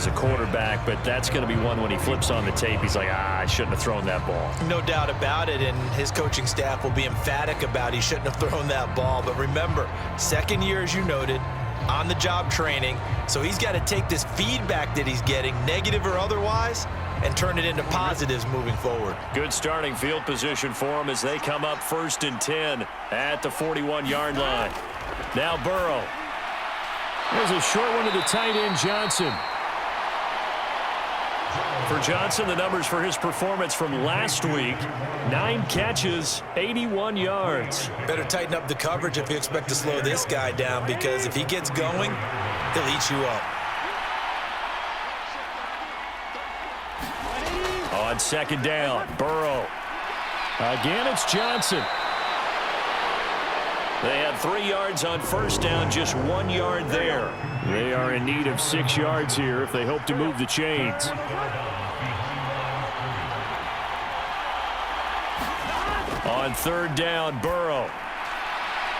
as a quarterback, but that's going to be one when he flips on the tape. He's like, I shouldn't have thrown that ball. No doubt about it, and his coaching staff will be emphatic about he shouldn't have thrown that ball. But remember, second year, as you noted, on-the-job training, so he's got to take this feedback that he's getting, negative or otherwise, and turn it into positives moving forward. Good starting field position for him as they come up 1st and 10 at the 41-yard line. Now Burrow. There's a short one to the tight end, Johnson. For Johnson, the numbers for his performance from last week, 9 catches, 81 yards. Better tighten up the coverage if you expect to slow this guy down, because if he gets going, he'll eat you up. On 2nd down, Burrow. Again, it's Johnson. They had 3 yards on 1st down, just 1 yard there. They are in need of 6 yards here if they hope to move the chains. On 3rd down, Burrow.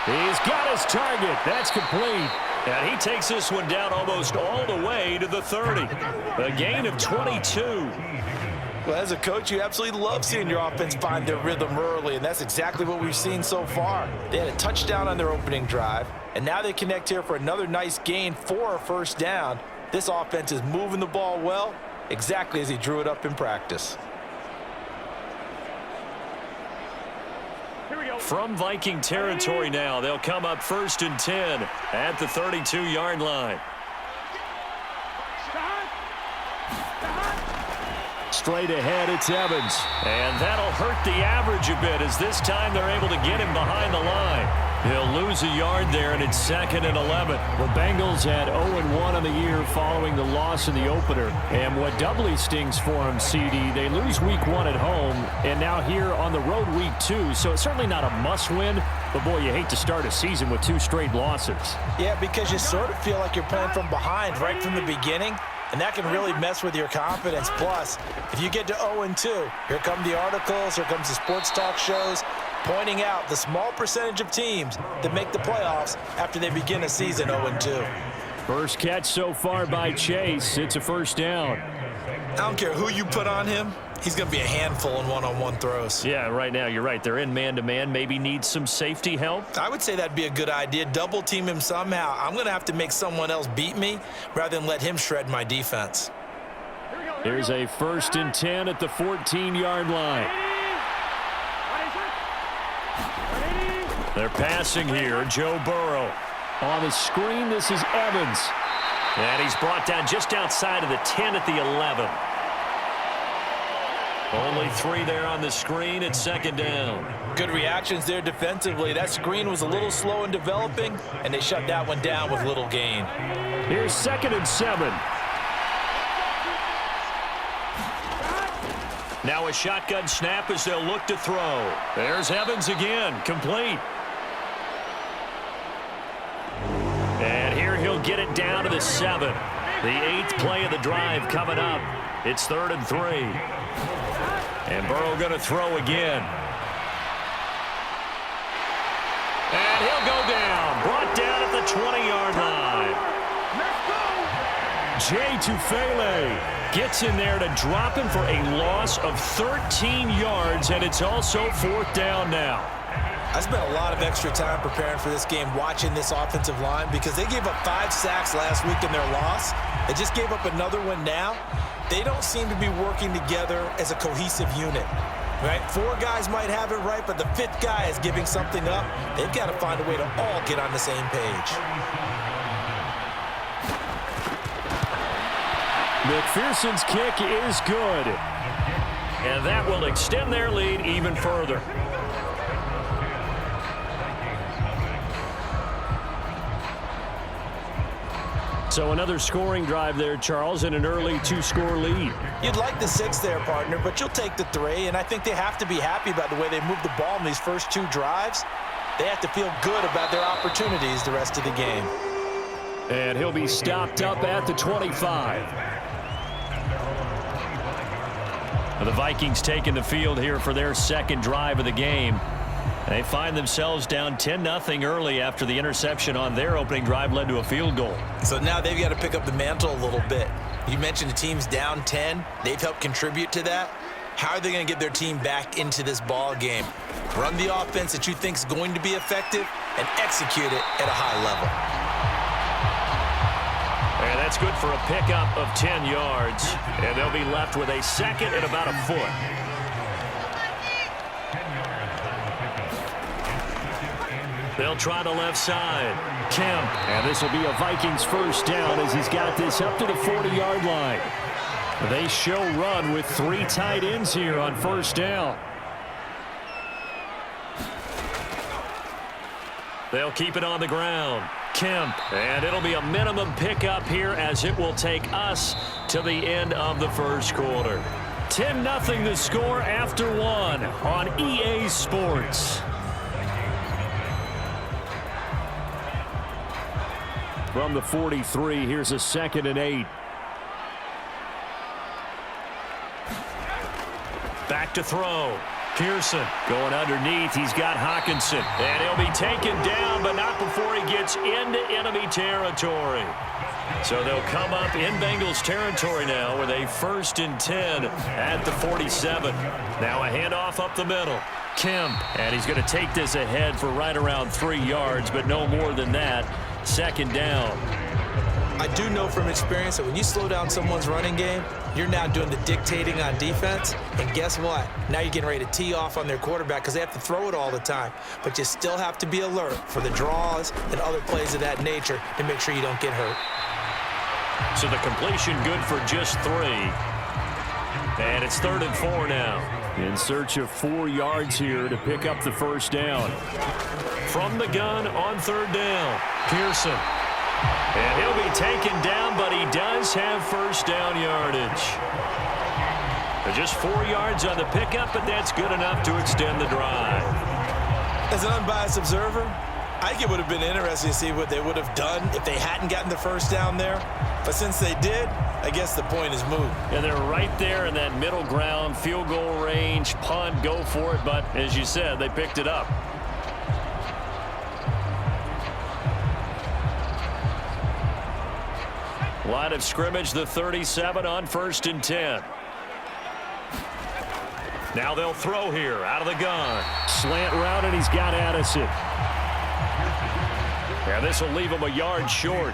He's got his target. That's complete. And he takes this one down almost all the way to the 30. A gain of 22. Well, as a coach, you absolutely love seeing your offense find their rhythm early, and that's exactly what we've seen so far. They had a touchdown on their opening drive, and now they connect here for another nice gain for a 1st down. This offense is moving the ball well, exactly as he drew it up in practice. From Viking territory now, they'll come up 1st and 10 at the 32-yard line. Straight ahead, it's Evans. And that'll hurt the average a bit as this time they're able to get him behind the line. He'll lose a yard there, and it's 2nd and 11. The Bengals had 0-1 on the year following the loss in the opener. And what doubly stings for them, CD, they lose week 1 at home, and now here on the road week 2. So it's certainly not a must-win, but boy, you hate to start a season with 2 straight losses. Yeah, because you sort of feel like you're playing from behind right from the beginning, and that can really mess with your confidence. Plus, if you get to 0-2, here come the articles, here comes the sports talk shows, pointing out the small percentage of teams that make the playoffs after they begin a season 0-2. First catch so far by Chase. It's a 1st down. I don't care who you put on him. He's going to be a handful in one-on-one throws. Yeah, right now, you're right. They're in man-to-man. Maybe need some safety help. I would say that'd be a good idea. Double team him somehow. I'm going to have to make someone else beat me rather than let him shred my defense. Here's a 1st and 10 at the 14-yard line. They're passing here. Joe Burrow. On the screen, this is Evans. And he's brought down just outside of the 10 at the 11. Only 3 there on the screen at 2nd down. Good reactions there defensively. That screen was a little slow in developing, and they shut that one down with little gain. Here's 2nd and 7. Now a shotgun snap as they'll look to throw. There's Evans again, complete. And here he'll get it down to the 7. The 8th play of the drive coming up. It's 3rd and 3. And Burrow going to throw again. And he'll go down. Brought down at the 20-yard line. Jay Tufele gets in there to drop him for a loss of 13 yards, and it's also 4th down now. I spent a lot of extra time preparing for this game, watching this offensive line, because they gave up 5 sacks last week in their loss. They just gave up another one now. They don't seem to be working together as a cohesive unit, right? 4 guys might have it right, but the 5th guy is giving something up. They've got to find a way to all get on the same page. McPherson's kick is good. And that will extend their lead even further. So another scoring drive there, Charles, and an early 2-score lead. You'd like the 6 there, partner, but you'll take the 3, and I think they have to be happy about the way they moved the ball in these first 2 drives. They have to feel good about their opportunities the rest of the game. And he'll be stopped up at the 25. The Vikings taking the field here for their 2nd drive of the game. They find themselves down 10-0 early after the interception on their opening drive led to a field goal. So now they've got to pick up the mantle a little bit. You mentioned the team's down 10. They've helped contribute to that. How are they going to get their team back into this ball game? Run the offense that you think is going to be effective and execute it at a high level. And that's good for a pickup of 10 yards. And they'll be left with a second and about a foot. They'll try the left side. Kemp. And this will be a Vikings first down as he's got this up to the 40-yard line. They show run with 3 tight ends here on first down. They'll keep it on the ground. Kemp. And it'll be a minimum pickup here as it will take us to the end of the first quarter. 10-0 the score after 1 on EA Sports. From the 43, here's a 2nd and 8. Back to throw. Pearson going underneath. He's got Hawkinson. And he'll be taken down, but not before he gets into enemy territory. So they'll come up in Bengals territory now with a 1st and 10 at the 47. Now a handoff up the middle. Kemp. And he's going to take this ahead for right around 3 yards, but no more than that. 2nd down. I do know from experience that when you slow down someone's running game, you're now doing the dictating on defense. And guess what? Now you're getting ready to tee off on their quarterback because they have to throw it all the time. But you still have to be alert for the draws and other plays of that nature to make sure you don't get hurt. So the completion good for just 3. And it's 3rd and 4 now. In search of 4 yards here to pick up the first down. From the gun on 3rd down. Pearson. And he'll be taken down, but he does have first down yardage. Just 4 yards on the pickup, but that's good enough to extend the drive. As an unbiased observer, I think it would have been interesting to see what they would have done if they hadn't gotten the first down there. But since they did, I guess the point is moot. And they're right there in that middle ground, field goal range, punt, go for it. But as you said, they picked it up. Line of scrimmage, the 37 on 1st and 10. Now they'll throw here out of the gun. Slant route, and he's got Addison. And this will leave him a yard short.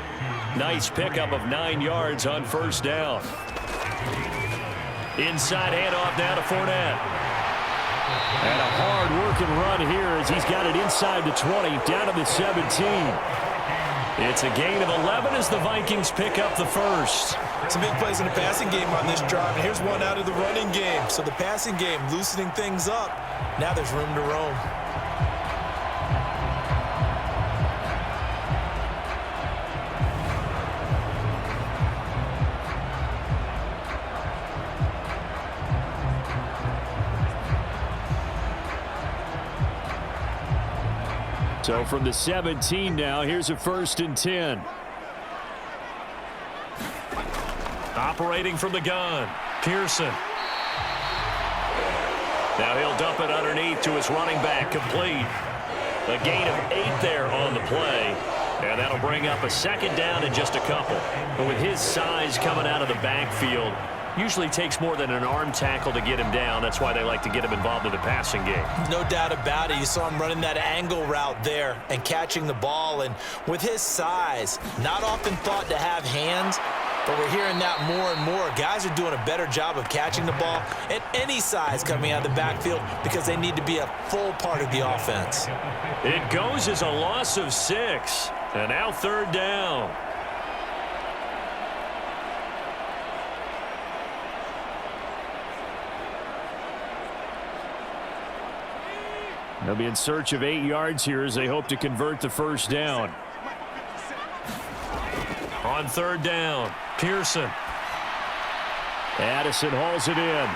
Nice pickup of 9 yards on 1st down. Inside handoff now to Fournette. And a hard-working run here as he's got it inside the 20, down to the 17. It's a gain of 11 as the Vikings pick up the first. Some big plays in the passing game on this drive, and here's one out of the running game. So the passing game loosening things up. Now there's room to roam. So from the 17 now, here's a 1st and 10. Operating from the gun, Pearson. Now he'll dump it underneath to his running back, complete. A gain of 8 there on the play. And that'll bring up a 2nd down in just a couple. But with his size coming out of the backfield, usually takes more than an arm tackle to get him down. That's why they like to get him involved in the passing game. No doubt about it. You saw him running that angle route there and catching the ball. And with his size, not often thought to have hands, but we're hearing that more and more. Guys are doing a better job of catching the ball at any size coming out of the backfield because they need to be a full part of the offense. It goes as a loss of 6. And now 3rd down. They'll be in search of 8 yards here as they hope to convert the first down. On 3rd down, Pearson. Addison hauls it in.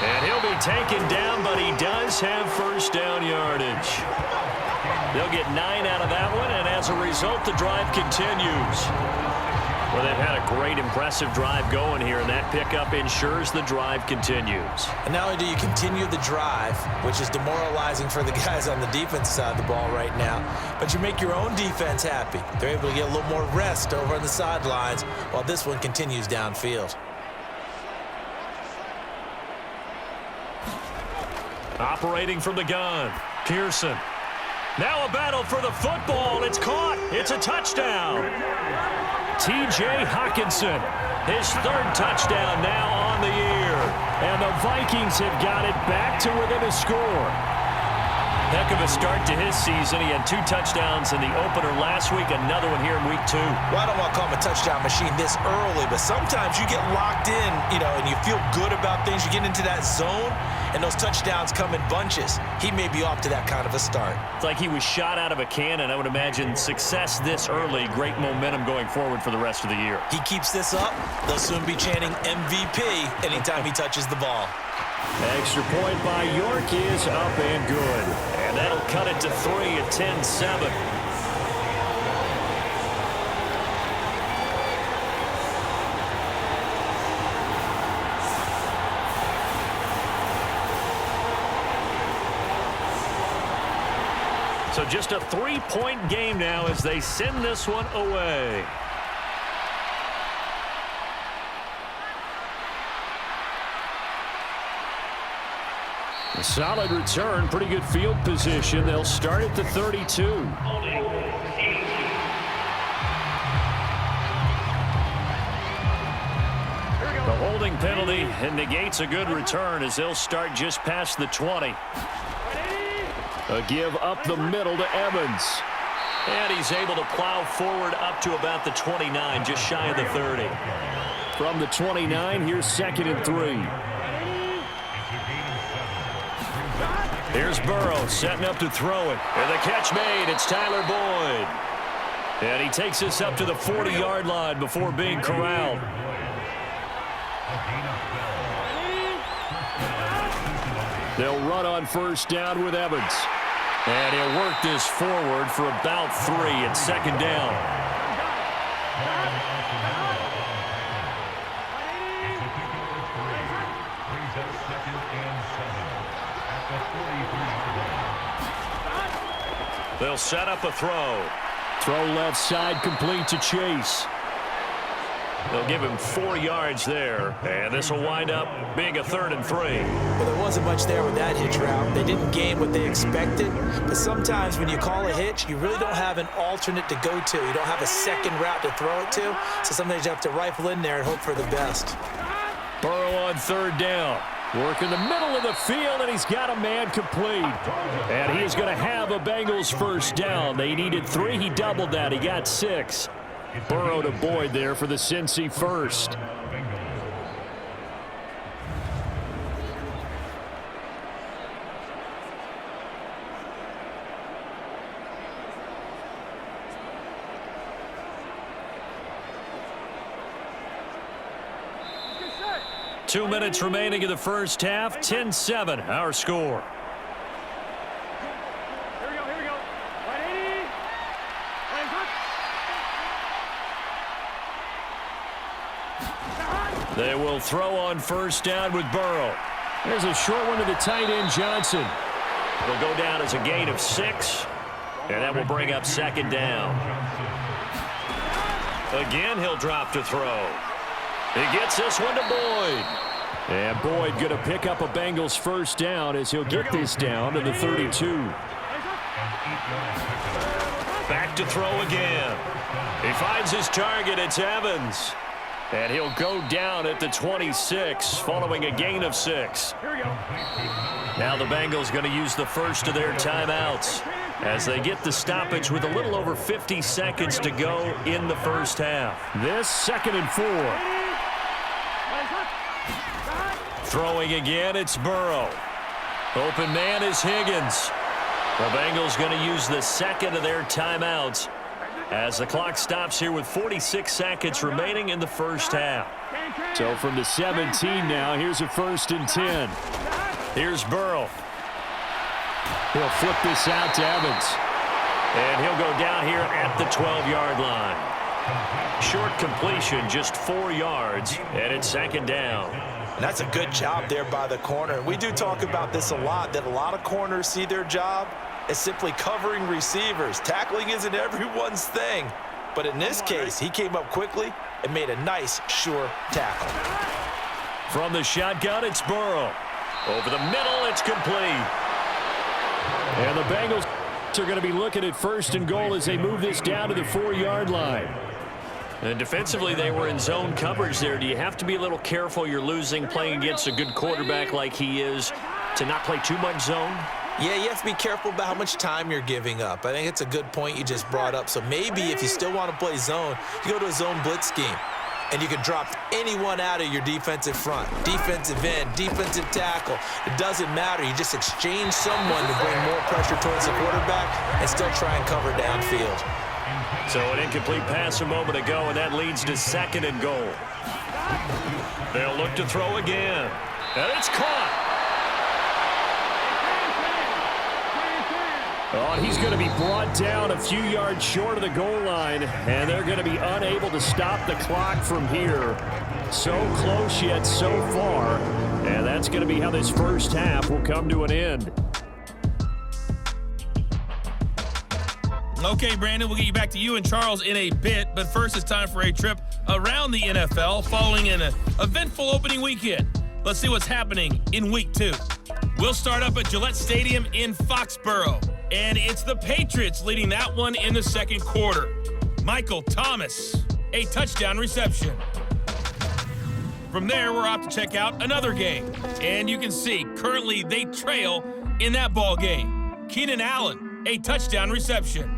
And he'll be taken down, but he does have first down yardage. They'll get 9 out of that one, and as a result, the drive continues. Well, they've had a great, impressive drive going here, and that pickup ensures the drive continues. And not only do you continue the drive, which is demoralizing for the guys on the defense side of the ball right now, but you make your own defense happy. They're able to get a little more rest over on the sidelines while this one continues downfield. Operating from the gun, Pearson. Now a battle for the football. It's caught. It's a touchdown. T.J. Hawkinson, his third touchdown now on the year. And the Vikings have got it back to within a score. Heck of a start to his season. He had 2 touchdowns in the opener last week, another one here in week 2. Well, I don't want to call him a touchdown machine this early, but sometimes you get locked in, and you feel good about things. You get into that zone, and those touchdowns come in bunches. He may be off to that kind of a start. It's like he was shot out of a cannon. I would imagine success this early, great momentum going forward for the rest of the year. He keeps this up, they'll soon be chanting MVP anytime he touches the ball. Extra point by York is up and good. And that'll cut it to 3 at 10-7. So just a 3-point game now as they send this one away. A solid return, pretty good field position. They'll start at the 32. The holding penalty and negates a good return as they'll start just past the 20. A give up the middle to Evans. And he's able to plow forward up to about the 29, just shy of the 30. From the 29, here's 2nd and 3. Here's Burrow setting up to throw it. And the catch made. It's Tyler Boyd. And he takes this up to the 40-yard line before being corralled. They'll run on first down with Evans. And he'll work this forward for about 3 at 2nd down. They'll set up a throw. Throw left side, complete to Chase. They'll give him 4 yards there, and this will wind up being a 3rd and 3. Well, there wasn't much there with that hitch route. They didn't gain what they expected, but sometimes when you call a hitch, you really don't have an alternate to go to. You don't have a second route to throw it to, so sometimes you have to rifle in there and hope for the best. Burrow on 3rd down. Work in the middle of the field, and he's got a man complete. And he's going to have a Bengals first down. They needed 3. He doubled that. He got 6. Burrow to Boyd there for the Cincy first. Two minutes remaining in the first half. 10-7, our score. They will throw on first down with Burrow. There's a short one to the tight end, Johnson. It'll go down as a gain of 6, and that will bring up 2nd down. Again, he'll drop to throw. He gets this one to Boyd. And Boyd going to pick up a Bengals first down as he'll get this down to the 32. Back to throw again. He finds his target. It's Evans. And he'll go down at the 26 following a gain of 6. Now the Bengals going to use the first of their timeouts as they get the stoppage with a little over 50 seconds to go in the first half. This 2nd and 4. Throwing again, it's Burrow. Open man is Higgins. The Bengals going to use the second of their timeouts as the clock stops here with 46 seconds remaining in the first half. So from the 17 now, here's a 1st and 10. Here's Burrow. He'll flip this out to Evans. And he'll go down here at the 12-yard line. Short completion, just 4 yards, and it's second down. And that's a good job there by the corner. We do talk about this a lot, that a lot of corners see their job as simply covering receivers. Tackling isn't everyone's thing. But in this case, he came up quickly and made a nice, sure tackle. From the shotgun, it's Burrow. Over the middle, it's complete. And the Bengals are going to be looking at first and goal as they move this down to the 4-yard line. And defensively, they were in zone coverage there. Do you have to be a little careful? You're losing, playing against a good quarterback like he is, to not play too much zone? Yeah, you have to be careful about how much time you're giving up. I think it's a good point you just brought up. So maybe if you still want to play zone, you go to a zone blitz scheme. And you can drop anyone out of your defensive front. Defensive end, defensive tackle. It doesn't matter. You just exchange someone to bring more pressure towards the quarterback and still try and cover downfield. So an incomplete pass a moment ago, and that leads to second and goal. They'll look to throw again. And it's caught. Oh, he's going to be brought down a few yards short of the goal line, and they're going to be unable to stop the clock from here. So close yet so far, and that's going to be how this first half will come to an end. Okay, Brandon, we'll get you back to you and Charles in a bit, but first it's time for a trip around the NFL following an eventful opening weekend. Let's see what's happening in Week 2. We'll start up at Gillette Stadium in Foxborough, and it's the Patriots leading that one in the second quarter. Michael Thomas, a touchdown reception. From there, we're off to check out another game, and you can see currently they trail in that ball game. Keenan Allen, a touchdown reception.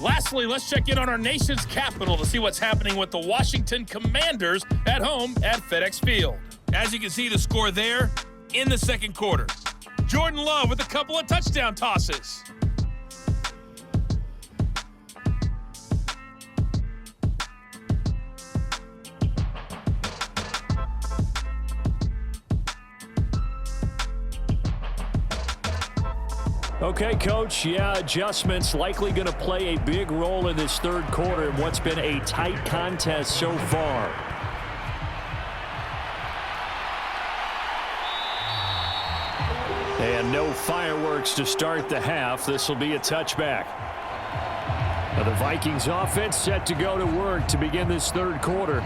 Lastly, let's check in on our nation's capital to see what's happening with the Washington Commanders at home at FedEx Field. As you can see, the score there in the second quarter. Jordan Love with a couple of touchdown tosses. Okay, Coach, yeah, adjustments likely going to play a big role in this third quarter in what's been a tight contest so far. And no fireworks to start the half. This will be a touchback. Now the Vikings offense set to go to work to begin this third quarter.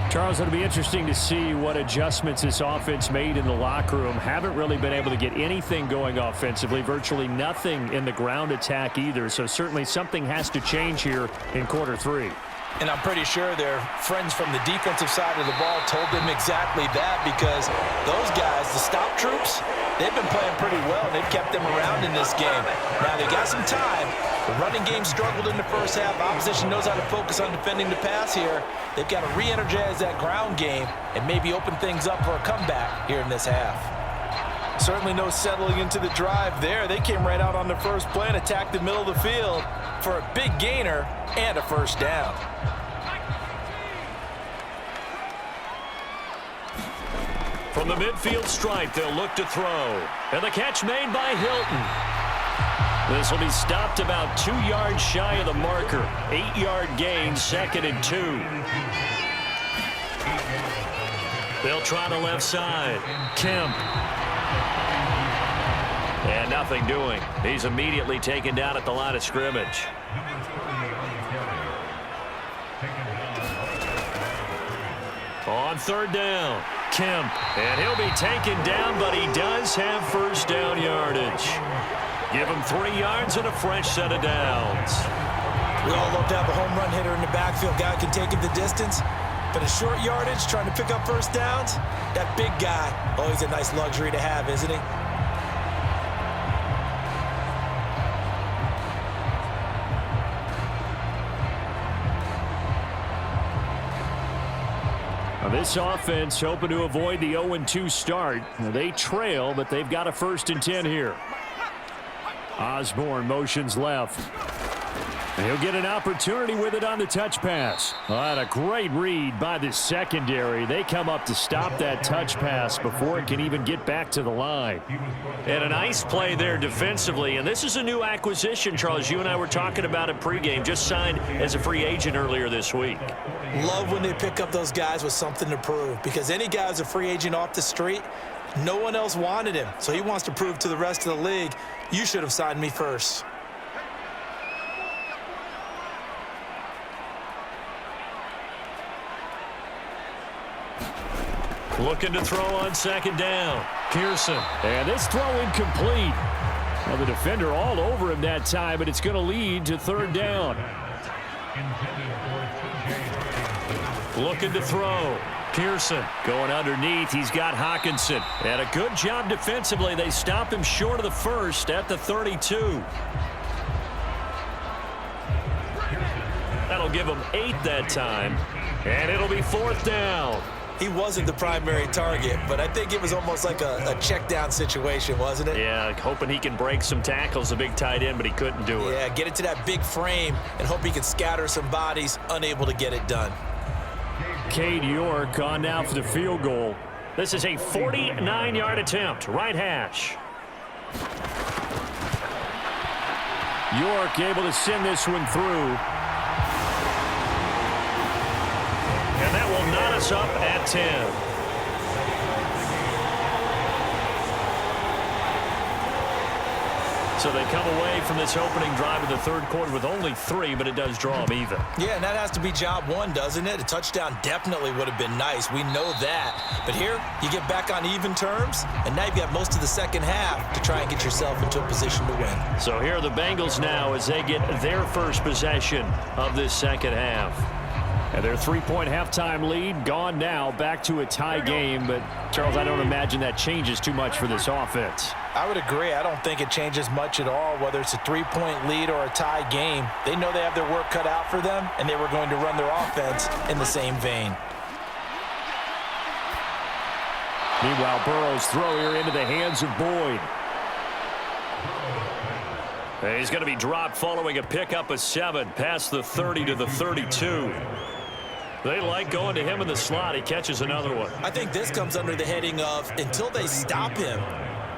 Charles, it'll be interesting to see what adjustments this offense made in the locker room. Haven't really been able to get anything going offensively, virtually nothing in the ground attack either. So certainly something has to change here in quarter 3. And I'm pretty sure their friends from the defensive side of the ball told them exactly that, because those guys, the stop troops, they've been playing pretty well, and they've kept them around in this game. Now, they got some time. The running game struggled in the first half. Opposition knows how to focus on defending the pass here. They've got to re-energize that ground game and maybe open things up for a comeback here in this half. Certainly no settling into the drive there. They came right out on the first play and attacked the middle of the field for a big gainer and a first down. From the midfield stripe, they'll look to throw. And the catch made by Hilton. This will be stopped about 2 yards shy of the marker. 8-yard gain, 2nd and 2. They'll try the left side. Kemp. And nothing doing. He's immediately taken down at the line of scrimmage. On third down, Kemp. And he'll be taken down, but he does have first down yardage. Give him 3 yards and a fresh set of downs. We all love to have a home run hitter in the backfield. Guy can take it the distance. But a short yardage, trying to pick up first downs, that big guy, always a nice luxury to have, isn't he? Now this offense hoping to avoid the 0-2 start. They trail, but they've got a 1st and 10 here. Osborne motions left. He'll get an opportunity with it on the touch pass. And a great read by the secondary. They come up to stop that touch pass before it can even get back to the line. And a nice play there defensively. And this is a new acquisition, Charles. You and I were talking about it pregame. Just signed as a free agent earlier this week. Love when they pick up those guys with something to prove, because any guy who's a free agent off the street, no one else wanted him. So he wants to prove to the rest of the league, you should have signed me first. Looking to throw on second down. Pearson. And this throw incomplete. Well, the defender all over him that time, but it's going to lead to third down. Looking to throw. Pearson going underneath. He's got Hawkinson. And a good job defensively. They stop him short of the first at the 32. That'll give him 8 that time. And it'll be fourth down. He wasn't the primary target, but I think it was almost like a check down situation, wasn't it? Yeah, hoping he can break some tackles, a big tight end, but he couldn't do it. Yeah, get it to that big frame and hope he can scatter some bodies, unable to get it done. Cade York on now for the field goal. This is a 49-yard attempt, right hash. York able to send this one through. And that will knot us up at 10. So they come away from this opening drive of the third quarter with only 3, but it does draw them even. Yeah, and that has to be job one, doesn't it? A touchdown definitely would have been nice. We know that. But here, you get back on even terms, and now you've got most of the second half to try and get yourself into a position to win. So here are the Bengals now as they get their first possession of this second half. And their 3-point halftime lead gone now, back to a tie game. But, Charles, I don't imagine that changes too much for this offense. I would agree. I don't think it changes much at all, whether it's a 3-point lead or a tie game. They know they have their work cut out for them, and they were going to run their offense in the same vein. Meanwhile, Burrow's throw here into the hands of Boyd. He's going to be dropped following a pickup of 7 past the 30 to the 32. They like going to him in the slot. He catches another one. I think this comes under the heading of until they stop him,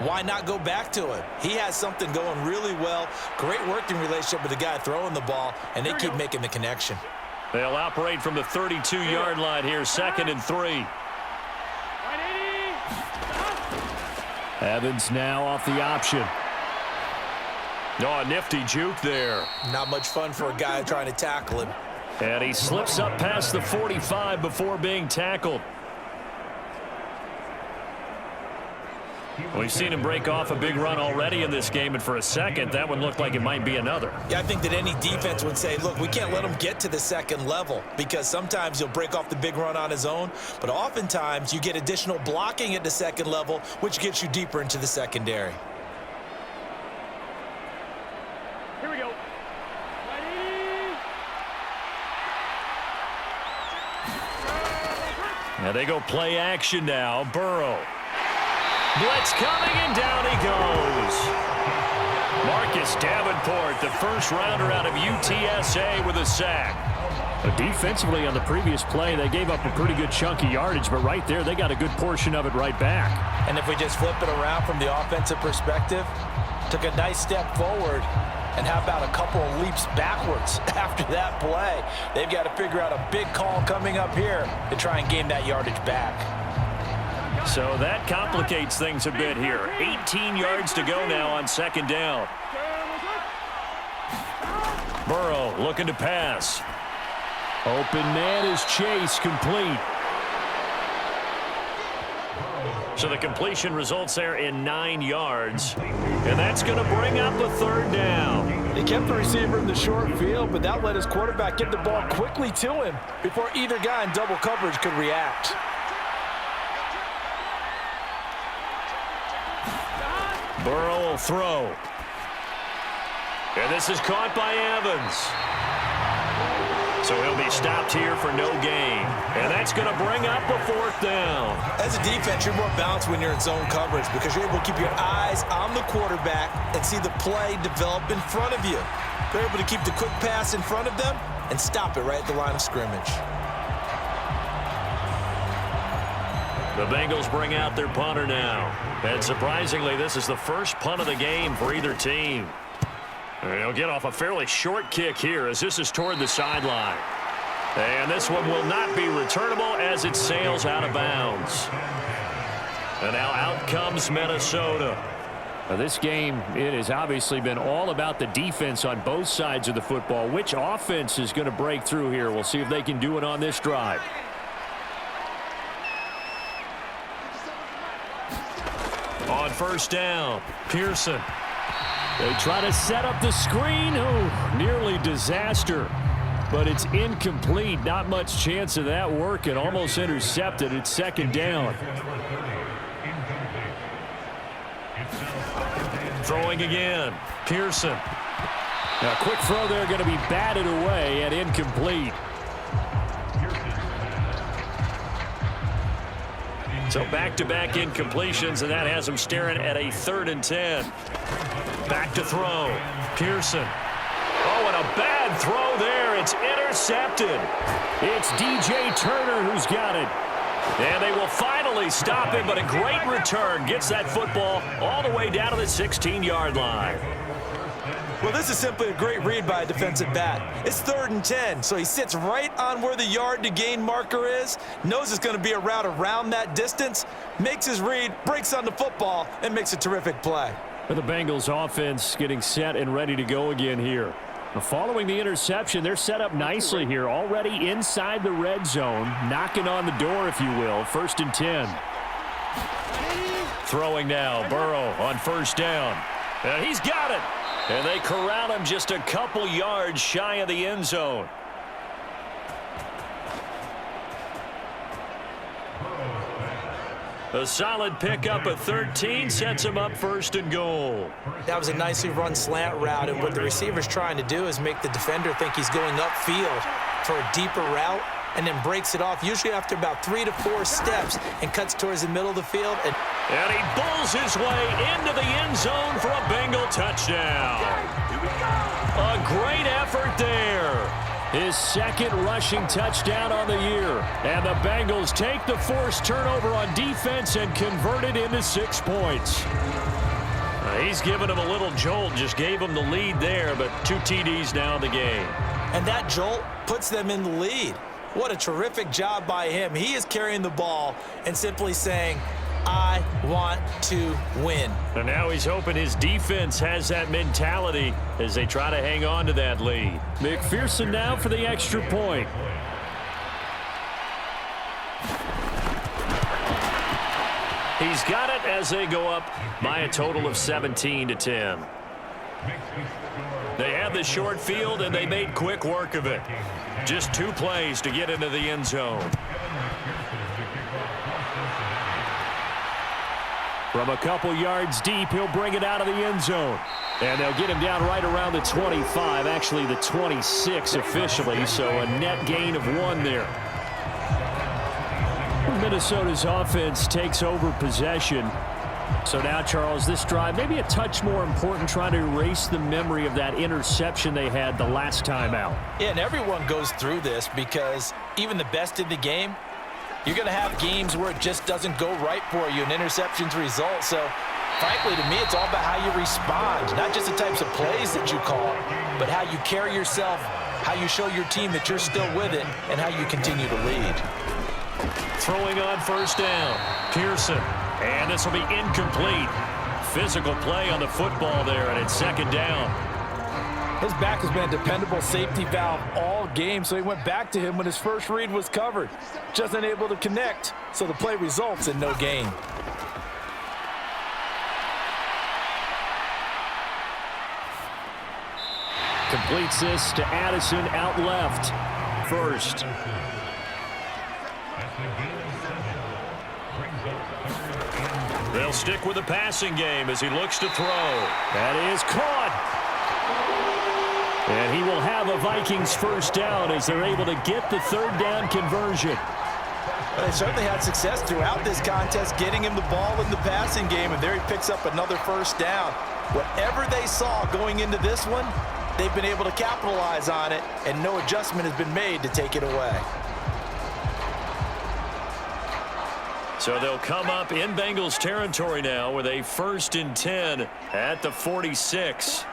why not go back to it? He has something going really well. Great working relationship with the guy throwing the ball, and they keep making the connection. They'll operate from the 32-yard line here, 2nd and 3. Evans now off the option. Oh, a nifty juke there. Not much fun for a guy trying to tackle him. And he slips up past the 45 before being tackled. We've seen him break off a big run already in this game, and for a second, that one looked like it might be another. Yeah, I think that any defense would say, look, we can't let him get to the second level, because sometimes he'll break off the big run on his own, but oftentimes you get additional blocking at the second level, which gets you deeper into the secondary. Here we go. Now they go play action now. Burrow. Blitz coming, and down he goes. Marcus Davenport, the first rounder out of UTSA, with a sack. Defensively on the previous play, they gave up a pretty good chunk of yardage, but right there, they got a good portion of it right back. And if we just flip it around from the offensive perspective, took a nice step forward, and how about a couple of leaps backwards after that play? They've got to figure out a big call coming up here to try and gain that yardage back. So that complicates things a bit here. 18 yards to go now on second down. Burrow looking to pass. Open man is Chase, complete. So the completion results there in 9 yards. And that's going to bring up a third down. They kept the receiver in the short field, but that let his quarterback get the ball quickly to him before either guy in double coverage could react. Burrow will throw. And this is caught by Evans. So he'll be stopped here for no gain. And that's going to bring up a fourth down. As a defense, you're more balanced when you're in zone coverage because you're able to keep your eyes on the quarterback and see the play develop in front of you. They're able to keep the quick pass in front of them and stop it right at the line of scrimmage. The Bengals bring out their punter now. And surprisingly, this is the first punt of the game for either team. They'll get off a fairly short kick here as this is toward the sideline. And this one will not be returnable as it sails out of bounds. And now out comes Minnesota. Now this game, it has obviously been all about the defense on both sides of the football. Which offense is going to break through here? We'll see if they can do it on this drive. On first down, Pearson. They try to set up the screen. Oh, nearly disaster. But it's incomplete. Not much chance of that working. Almost intercepted. It's second down. Throwing again, Pearson. Now, quick throw there going to be batted away and incomplete. So back-to-back incompletions, and that has him staring at a 3rd and 10. Back to throw, Pearson. Oh, and a bad throw there. It's intercepted. It's DJ Turner who's got it. And they will finally stop him, but a great return gets that football all the way down to the 16-yard line. Well, this is simply a great read by a defensive back. It's 3rd and 10, so he sits right on where the yard-to-gain marker is, knows it's going to be a route around that distance, makes his read, breaks on the football, and makes a terrific play. The Bengals offense getting set and ready to go again here. Following the interception, they're set up nicely here, already inside the red zone, knocking on the door, if you will. 1st and 10. Throwing now, Burrow on first down. And he's got it. And they corral him just a couple yards shy of the end zone. A solid pickup at 13 sets him up 1st and goal. That was a nicely run slant route, and what the receiver's trying to do is make the defender think he's going upfield for a deeper route, and then breaks it off, usually after about 3 to 4 steps, and cuts towards the middle of the field. And he bulls his way into the end zone for a Bengal touchdown. A great effort there. His 2nd rushing touchdown on the year. And the Bengals take the forced turnover on defense and convert it into 6 points. He's given him a little jolt, just gave him the lead there, but 2 TDs now in the game. And that jolt puts them in the lead. What a terrific job by him. He is carrying the ball and simply saying, I want to win. And now he's hoping his defense has that mentality as they try to hang on to that lead. McPherson now for the extra point. He's got it as they go up by a total of 17 to 10. They had the short field, and they made quick work of it. Just 2 plays to get into the end zone. From a couple yards deep, he'll bring it out of the end zone. And they'll get him down right around the 25, actually the 26 officially, so a net gain of 1 there. Minnesota's offense takes over possession. So now, Charles, this drive maybe a touch more important, trying to erase the memory of that interception they had the last time out. Yeah, and everyone goes through this because even the best in the game, you're going to have games where it just doesn't go right for you and interceptions result. So, frankly, to me, it's all about how you respond, not just the types of plays that you call, but how you carry yourself, how you show your team that you're still with it, and how you continue to lead. Throwing on first down, Pearson. And this will be incomplete. Physical play on the football there, and it's 2nd down. His back has been a dependable safety valve all game, so he went back to him when his first read was covered. Just unable to connect, so the play results in no gain. Completes this to Addison out left. First. They'll stick with the passing game as he looks to throw. That is caught. And he will have a Vikings first down as they're able to get the 3rd down conversion. They certainly had success throughout this contest, getting him the ball in the passing game, and there he picks up another first down. Whatever they saw going into this one, they've been able to capitalize on it, and no adjustment has been made to take it away. So they'll come up in Bengals territory now with a 1st and 10 at the 46.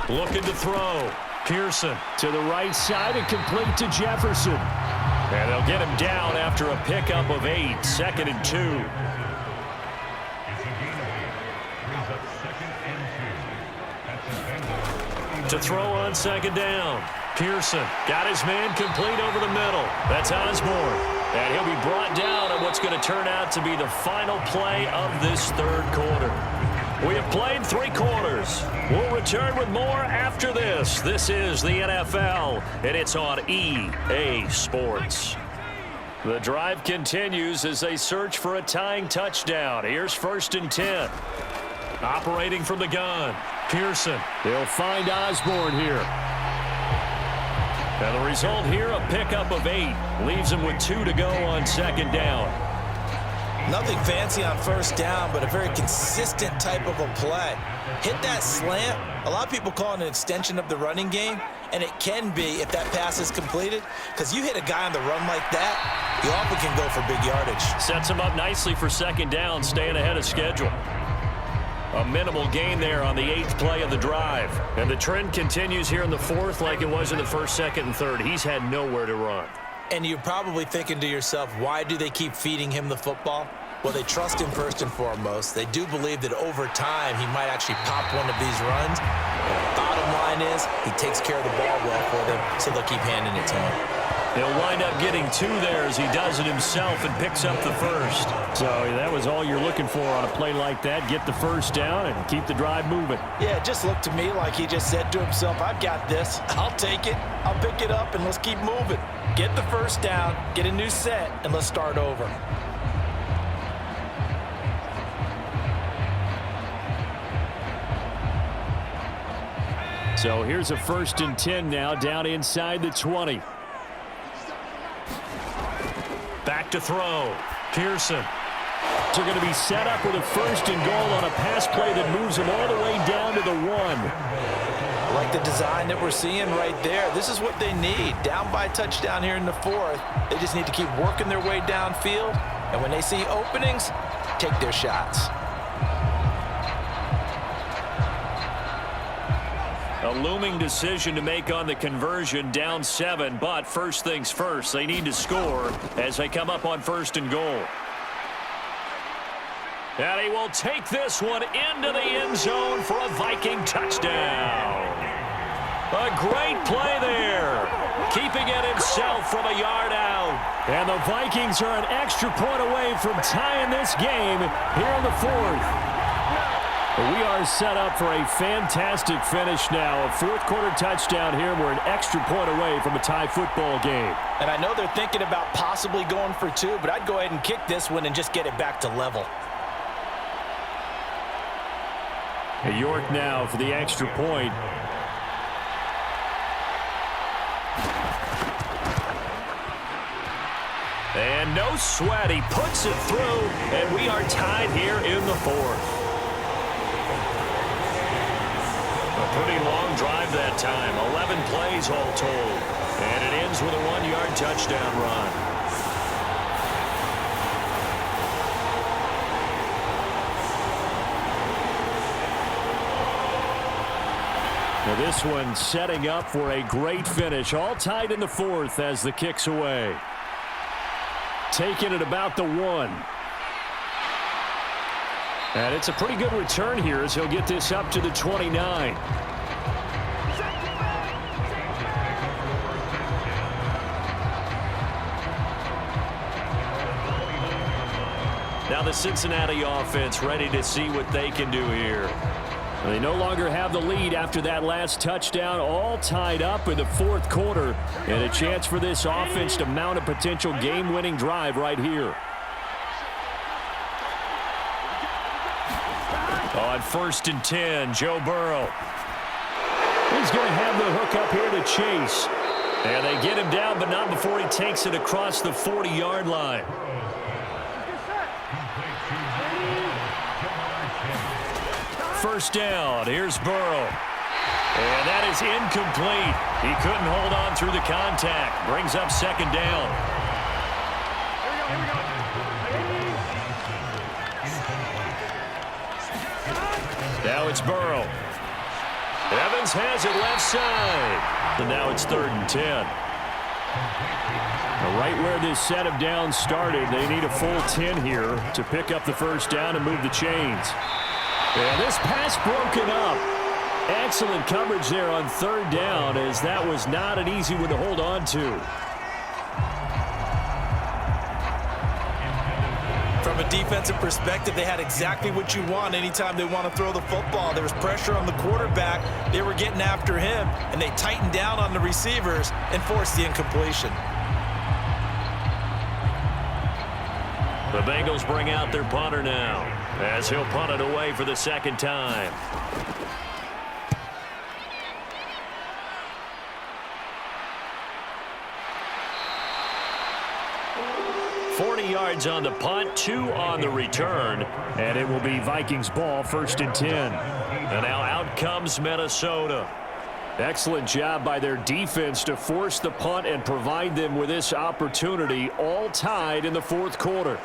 Looking to throw. Pearson to the right side and complete to Jefferson. And they'll get him down after a pickup of 8. 2nd and 2. To throw on 2nd down. Pearson got his man complete over the middle. That's Osborne. And he'll be brought down on what's going to turn out to be the final play of this 3rd quarter. We have played 3 quarters. We'll return with more after this. This is the NFL, and it's on EA Sports. The drive continues as they search for a tying touchdown. Here's 1st and 10. Operating from the gun. Pearson. They'll find Osborne here. And the result here, a pickup of 8. Leaves him with 2 to go on 2nd down. Nothing fancy on 1st down, but a very consistent type of a play. Hit that slant. A lot of people call it an extension of the running game, and it can be if that pass is completed, because you hit a guy on the run like that, you often can go for big yardage. Sets him up nicely for 2nd down, staying ahead of schedule. A minimal gain there on the 8th play of the drive. And the trend continues here in the 4th like it was in the 1st, 2nd, and 3rd. He's had nowhere to run. And you're probably thinking to yourself, why do they keep feeding him the football? Well, they trust him first and foremost. They do believe that over time he might actually pop one of these runs. Bottom line is he takes care of the ball well for them, so they'll keep handing it to him. He'll wind up getting 2 there as he does it himself and picks up the 1st. So that was all you're looking for on a play like that. Get the 1st down and keep the drive moving. Yeah, it just looked to me like he just said to himself, I've got this. I'll take it. I'll pick it up, and let's keep moving. Get the 1st down, get a new set, and let's start over. So here's a 1st and 10 now down inside the 20. Back to throw. Pearson. They're going to be set up with a 1st and goal on a pass play that moves them all the way down to the 1. I like the design that we're seeing right there. This is what they need. Down by a touchdown here in the 4th. They just need to keep working their way downfield. And when they see openings, take their shots. A looming decision to make on the conversion, down 7, but first things first, they need to score as they come up on 1st and goal. And he will take this one into the end zone for a Viking touchdown. A great play there, keeping it himself from a yard out. And the Vikings are an extra point away from tying this game here in the 4th. We are set up for a fantastic finish now. A 4th quarter touchdown here. We're an extra point away from a tie football game. And I know they're thinking about possibly going for 2, but I'd go ahead and kick this one and just get it back to level. York now for the extra point. And no sweat. He puts it through, and we are tied here in the 4th. A pretty long drive that time. 11 plays all told. And it ends with a 1-yard touchdown run. Now this one setting up for a great finish. All tied in the 4th as the kick's away. Taking it about the 1. And it's a pretty good return here as he'll get this up to the 29. Now the Cincinnati offense ready to see what they can do here. They no longer have the lead after that last touchdown, all tied up in the 4th quarter, and a chance for this offense to mount a potential game-winning drive right here. On 1st and 10, Joe Burrow. He's going to have the hook up here to Chase. And they get him down, but not before he takes it across the 40-yard line. first down. Here's Burrow. And that is incomplete. He couldn't hold on through the contact. Brings up second down. Now it's Burrow. Evans has it left side. And now it's 3rd and 10. Right where this set of downs started, they need a full 10 here to pick up the first down and move the chains. And this pass broken up. Excellent coverage there on 3rd down, as that was not an easy one to hold on to. From a defensive perspective, they had exactly what you want anytime they want to throw the football. There was pressure on the quarterback. They were getting after him, and they tightened down on the receivers and forced the incompletion. The Bengals bring out their punter now, as he'll punt it away for the second time. Yards on the punt, 2 on the return, and it will be Vikings ball, 1st and 10. And now out comes Minnesota. Excellent job by their defense to force the punt and provide them with this opportunity, all tied in the 4th quarter.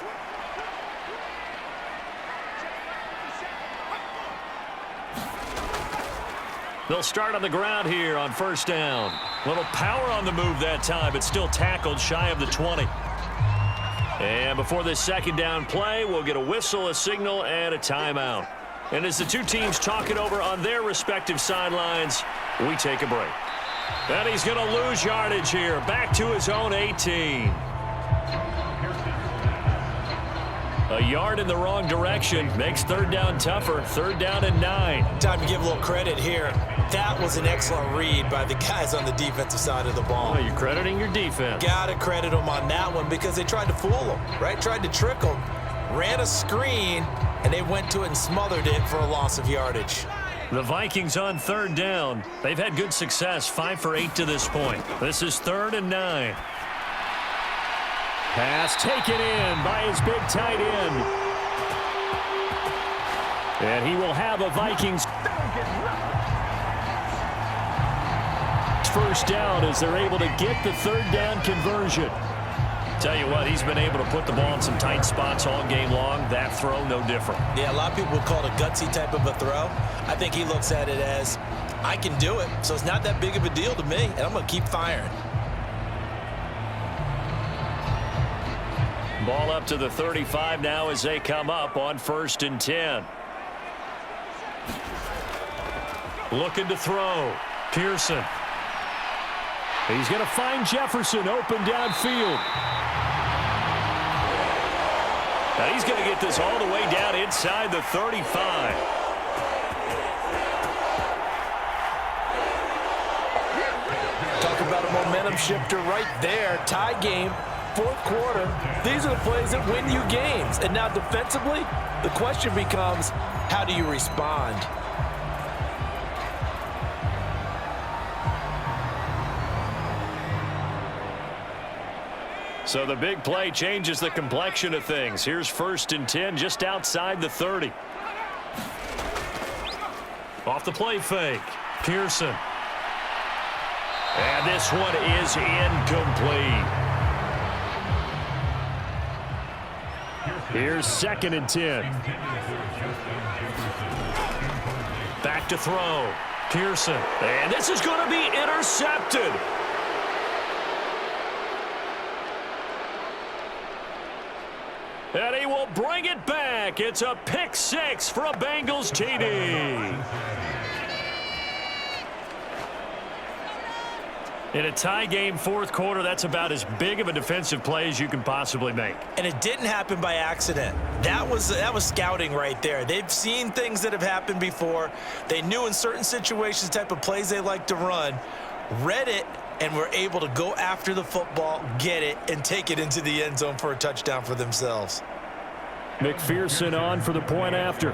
They'll start on the ground here on 1st down. Little power on the move that time, but still tackled shy of the 20. And before this 2nd down play, we'll get a whistle, a signal, and a timeout. And as the two teams talk it over on their respective sidelines, we take a break. And he's going to lose yardage here, back to his own 18. A yard in the wrong direction makes 3rd down tougher. 3rd down and 9. Time to give a little credit here. That was an excellent read by the guys on the defensive side of the ball. Oh, you're crediting your defense. Gotta credit them on that one because they tried to fool them, right? Tried to trick them, ran a screen, and they went to it and smothered it for a loss of yardage. The Vikings on 3rd down. They've had good success, 5 for 8 to this point. This is 3rd and 9. Pass taken in by his big tight end. And he will have a Vikings first down as they're able to get the 3rd down conversion. Tell you what, he's been able to put the ball in some tight spots all game long. That throw, no different. Yeah, a lot of people would call it a gutsy type of a throw. I think he looks at it as, I can do it, so it's not that big of a deal to me, and I'm going to keep firing. Ball up to the 35 now as they come up on 1st and 10. Looking to throw. Pearson. He's going to find Jefferson open downfield. Now he's going to get this all the way down inside the 35. Talk about a momentum shifter right there. Tie game. 4th quarter, these are the plays that win you games. And now defensively, the question becomes, how do you respond? So the big play changes the complexion of things. Here's 1st and 10 just outside the 30. Off the play fake. Pearson. And this one is incomplete. Here's 2nd and 10. Back to throw. Pearson. And this is going to be intercepted. And he will bring it back. It's a pick 6 for a Bengals TD. In a tie game 4th quarter, that's about as big of a defensive play as you can possibly make. And it didn't happen by accident. That was scouting right there. They've seen things that have happened before. They knew in certain situations the type of plays they like to run, read it, and were able to go after the football, get it, and take it into the end zone for a touchdown for themselves. McPherson on for the point after.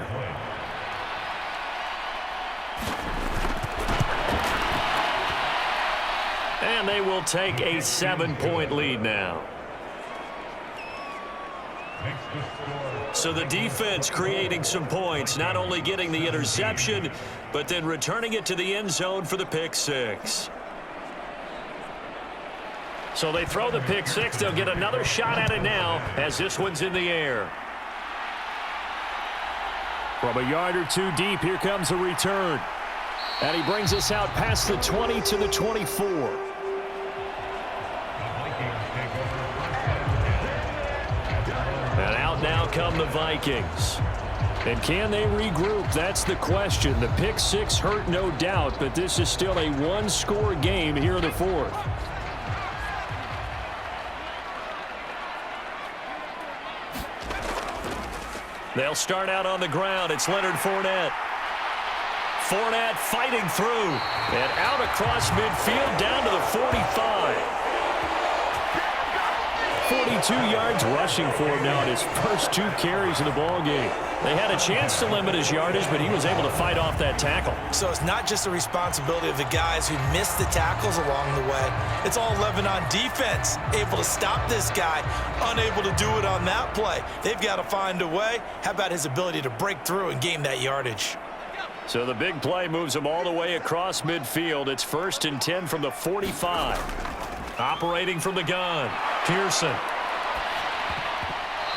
And they will take a 7-point lead now. So the defense creating some points, not only getting the interception, but then returning it to the end zone for the pick six. So they throw the pick six. They'll get another shot at it now as this one's in the air. From a yard or two deep, here comes a return. And he brings us out past the 20 to the 24. And out now come the Vikings. And can they regroup? That's the question. The pick six hurt, no doubt, but this is still a one-score game here in the fourth. They'll start out on the ground. It's Leonard Fournette. Fournette fighting through. And out across midfield down to the 45. 42 yards rushing for him now in his first two carries of the ball game. They had a chance to limit his yardage, but he was able to fight off that tackle. So it's not just the responsibility of the guys who missed the tackles along the way. It's all Lebanon defense, able to stop this guy, unable to do it on that play. They've got to find a way. How about his ability to break through and gain that yardage? So the big play moves him all the way across midfield. It's 1st and 10 from the 45. Operating from the gun, Pearson.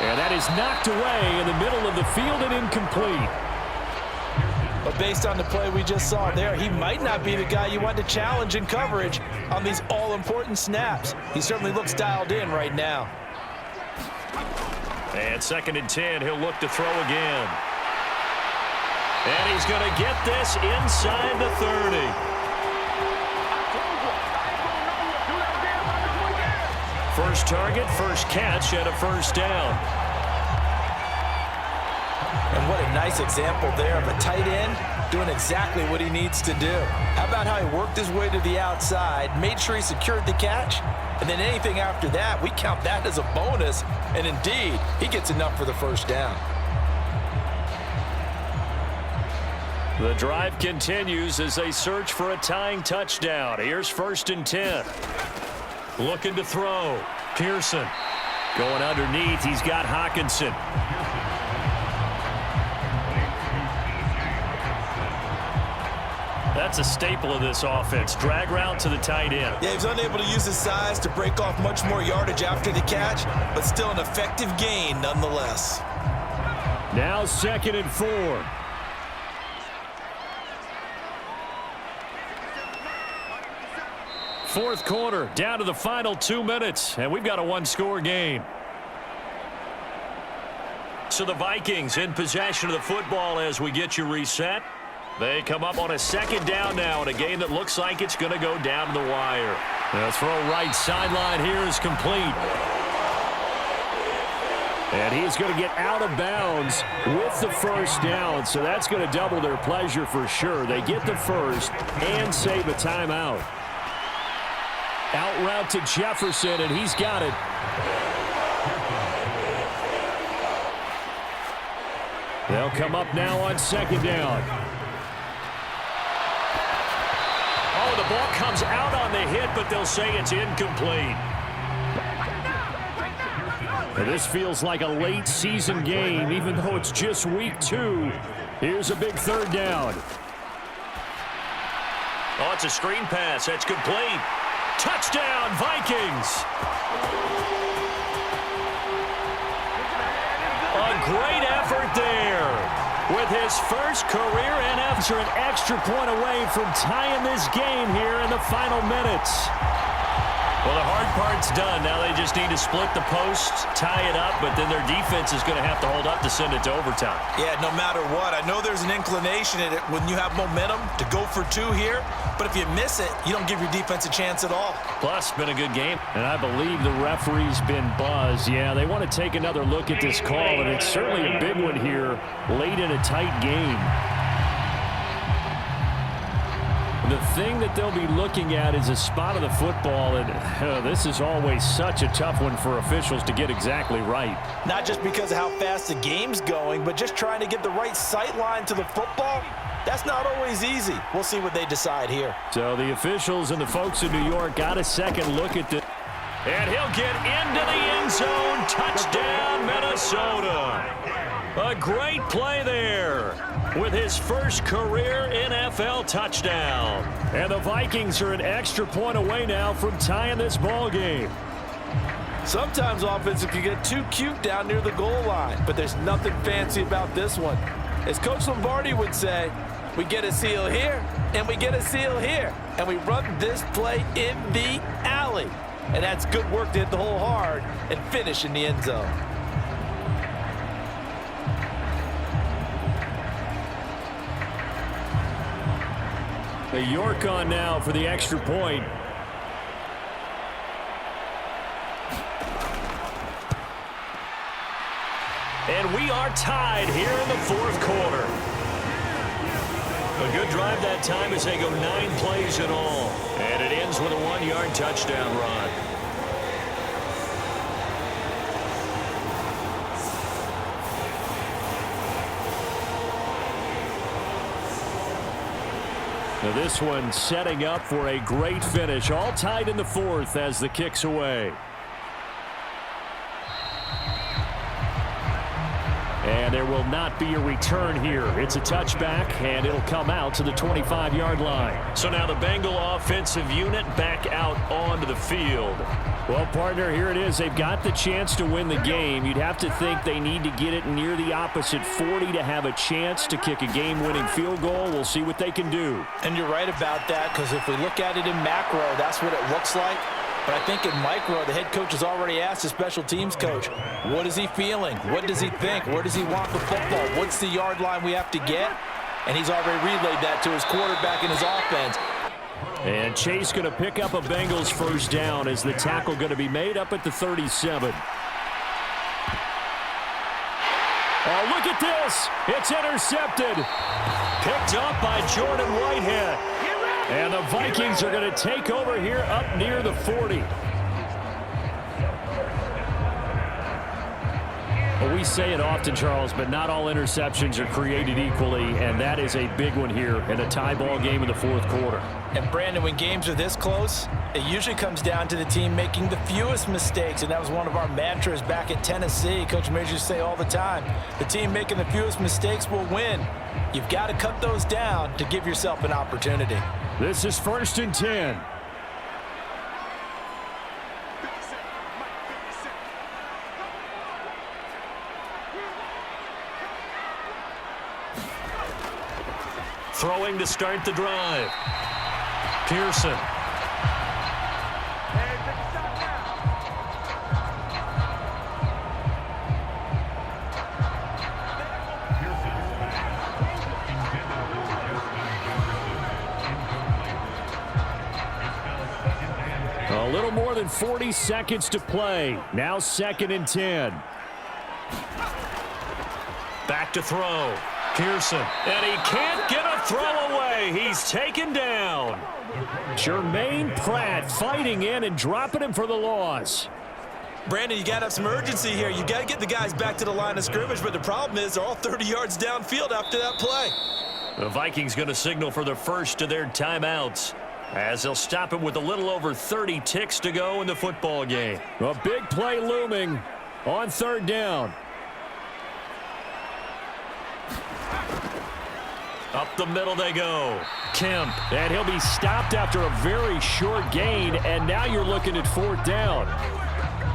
And that is knocked away in the middle of the field and incomplete. But based on the play we just saw there, he might not be the guy you want to challenge in coverage on these all-important snaps. He certainly looks dialed in right now. And 2nd and 10, he'll look to throw again. And he's going to get this inside the 30. First target, first catch, and a first down. And what a nice example there of a tight end doing exactly what he needs to do. How about how he worked his way to the outside, made sure he secured the catch, and then anything after that, we count that as a bonus, and indeed, he gets enough for the first down. The drive continues as they search for a tying touchdown. Here's 1st and 10. Looking to throw. Pearson. Going underneath. He's got Hawkinson. That's a staple of this offense. Drag route to the tight end. Yeah, he was unable to use his size to break off much more yardage after the catch, but still an effective gain nonetheless. Now 2nd and 4. Fourth quarter, down to the final 2 minutes, and we've got a one-score game. So the Vikings in possession of the football as we get you reset. They come up on a 2nd down now in a game that looks like it's going to go down to the wire. The throw right sideline here is complete. And he's going to get out of bounds with the first down, so that's going to double their pleasure for sure. They get the first and save a timeout. Out route to Jefferson, and he's got it. They'll come up now on 2nd down. Oh, the ball comes out on the hit, but they'll say it's incomplete. And this feels like a late season game, even though it's just week 2. Here's a big 3rd down. Oh, it's a screen pass. That's complete. Touchdown, Vikings! A great effort there with his first career NFL. An extra point away from tying this game here in the final minutes. Well, the hard part's done. Now they just need to split the posts, tie it up, but then their defense is going to have to hold up to send it to overtime. Yeah, no matter what. I know there's an inclination in it when you have momentum to go for 2 here, but if you miss it, you don't give your defense a chance at all. Plus, been a good game. And I believe the referee's been buzzed. Yeah, they want to take another look at this call, and it's certainly a big one here late in a tight game. The thing that they'll be looking at is a spot of the football, and this is always such a tough one for officials to get exactly right. Not just because of how fast the game's going, but just trying to get the right sight line to the football. That's not always easy. We'll see what they decide here. So the officials and the folks in New York got a second look at this. And he'll get into the end zone. Touchdown, Minnesota. A great play there with his first career NFL touchdown. And the Vikings are an extra point away now from tying this ball game. Sometimes offenses can get too cute down near the goal line, but there's nothing fancy about this one. As Coach Lombardi would say, we get a seal here, and we get a seal here, and we run this play in the alley. And that's good work to hit the hole hard and finish in the end zone. The York on now for the extra point. And we are tied here in the fourth quarter. A good drive that time as they go 9 plays in all. And it ends with a 1-yard touchdown run. Now this one setting up for a great finish. All tied in the fourth as the kick's away. And there will not be a return here. It's a touchback, and it'll come out to the 25-yard line. So now the Bengal offensive unit back out onto the field. Well, partner, here it is. They've got the chance to win the game. You'd have to think they need to get it near the opposite 40 to have a chance to kick a game-winning field goal. We'll see what they can do. And you're right about that, because if we look at it in macro, that's what it looks like. But I think in micro, the head coach has already asked the special teams coach, what is he feeling? What does he think? Where does he want the football? What's the yard line we have to get? And he's already relayed that to his quarterback and his offense. And Chase going to pick up a Bengals first down as the tackle going to be made up at the 37. Oh, look at this. It's intercepted. Picked up by Jordan Whitehead. And the Vikings are going to take over here up near the 40. Well, we say it often, Charles, but not all interceptions are created equally, and that is a big one here in a tie ball game in the fourth quarter. And, Brandon, when games are this close, it usually comes down to the team making the fewest mistakes, and that was one of our mantras back at Tennessee. Coach Majors used to say all the time, the team making the fewest mistakes will win. You've got to cut those down to give yourself an opportunity. This is 1st and 10. Throwing to start the drive. Pearson. A little more than 40 seconds to play. Now 2nd and 10. Back to throw. Pearson. And he can't get a throw away. He's taken down. Jermaine Pratt fighting in and dropping him for the loss. Brandon, you got to have some urgency here. You got to get the guys back to the line of scrimmage, but the problem is they're all 30 yards downfield after that play. The Vikings going to signal for the first of their timeouts as they'll stop it with a little over 30 ticks to go in the football game. A big play looming on 3rd down. Up the middle they go. Kemp. And he'll be stopped after a very short gain, and now you're looking at 4th down.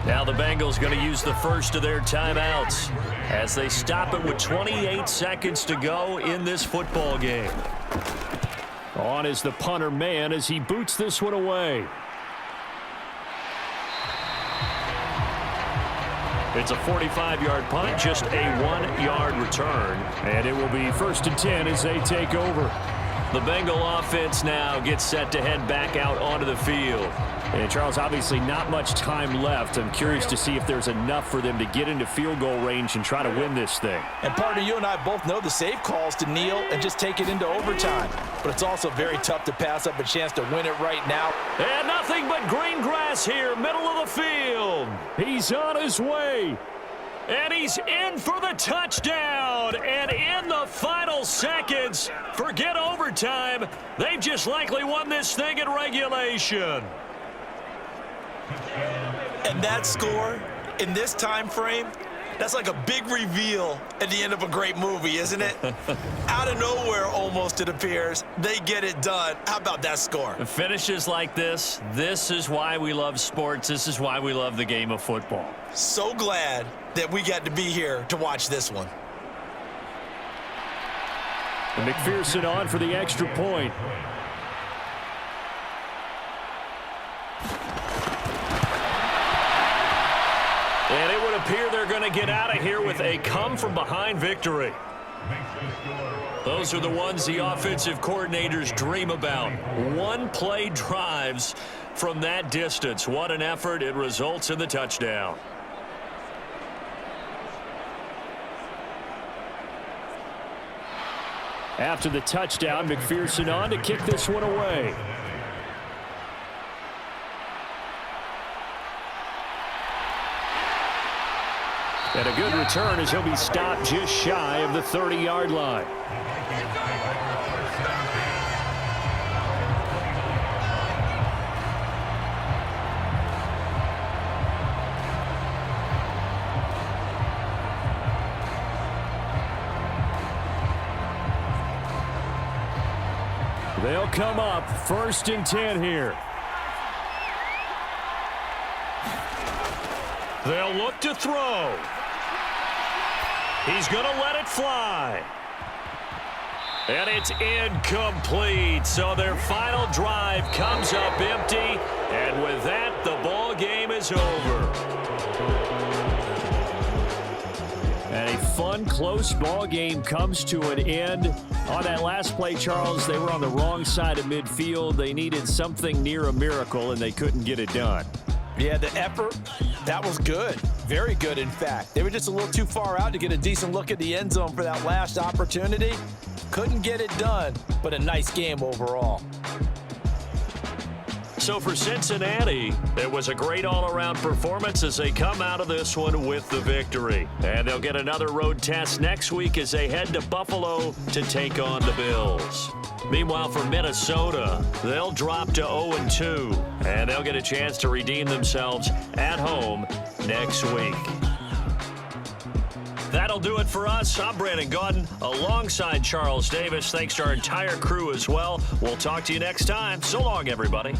Now the Bengals going to use the first of their timeouts as they stop it with 28 seconds to go in this football game. On is the punter man as he boots this one away. It's a 45-yard punt, just a 1-yard return. And it will be 1st and 10 as they take over. The Bengal offense now gets set to head back out onto the field. And, Charles, obviously not much time left. I'm curious to see if there's enough for them to get into field goal range and try to win this thing. And, partner, you and I both know the safe calls to kneel and just take it into overtime. But it's also very tough to pass up a chance to win it right now. And nothing but green grass here, middle of the field. He's on his way. And he's in for the touchdown. And in the final seconds, forget overtime. They've just likely won this thing in regulation. And that score in this time frame, that's like a big reveal at the end of a great movie, isn't it? Out of nowhere, almost, it appears, they get it done. How about that score? Finishes like this is why we love sports. This is why we love the game of football. So glad that we got to be here to watch this one. And McPherson on for the extra point. And it would appear they're going to get out of here with a come-from-behind victory. Those are the ones the offensive coordinators dream about. One-play drives from that distance. What an effort. It results in the touchdown. After the touchdown, McPherson on to kick this one away. And a good return as he'll be stopped just shy of the 30-yard line. They'll come up 1st and 10 here. They'll look to throw. He's going to let it fly. And it's incomplete. So their final drive comes up empty. And with that, the ball game is over. And a fun, close ball game comes to an end. On that last play, Charles, they were on the wrong side of midfield. They needed something near a miracle, and they couldn't get it done. Yeah, the effort, that was good. Very good, in fact. They were just a little too far out to get a decent look at the end zone for that last opportunity. Couldn't get it done, but a nice game overall. So for Cincinnati, it was a great all-around performance as they come out of this one with the victory. And they'll get another road test next week as they head to Buffalo to take on the Bills. Meanwhile, for Minnesota, they'll drop to 0-2, and they'll get a chance to redeem themselves at home next week. That'll do it for us. I'm Brandon Gaudin alongside Charles Davis. Thanks to our entire crew as well. We'll talk to you next time. So long, everybody.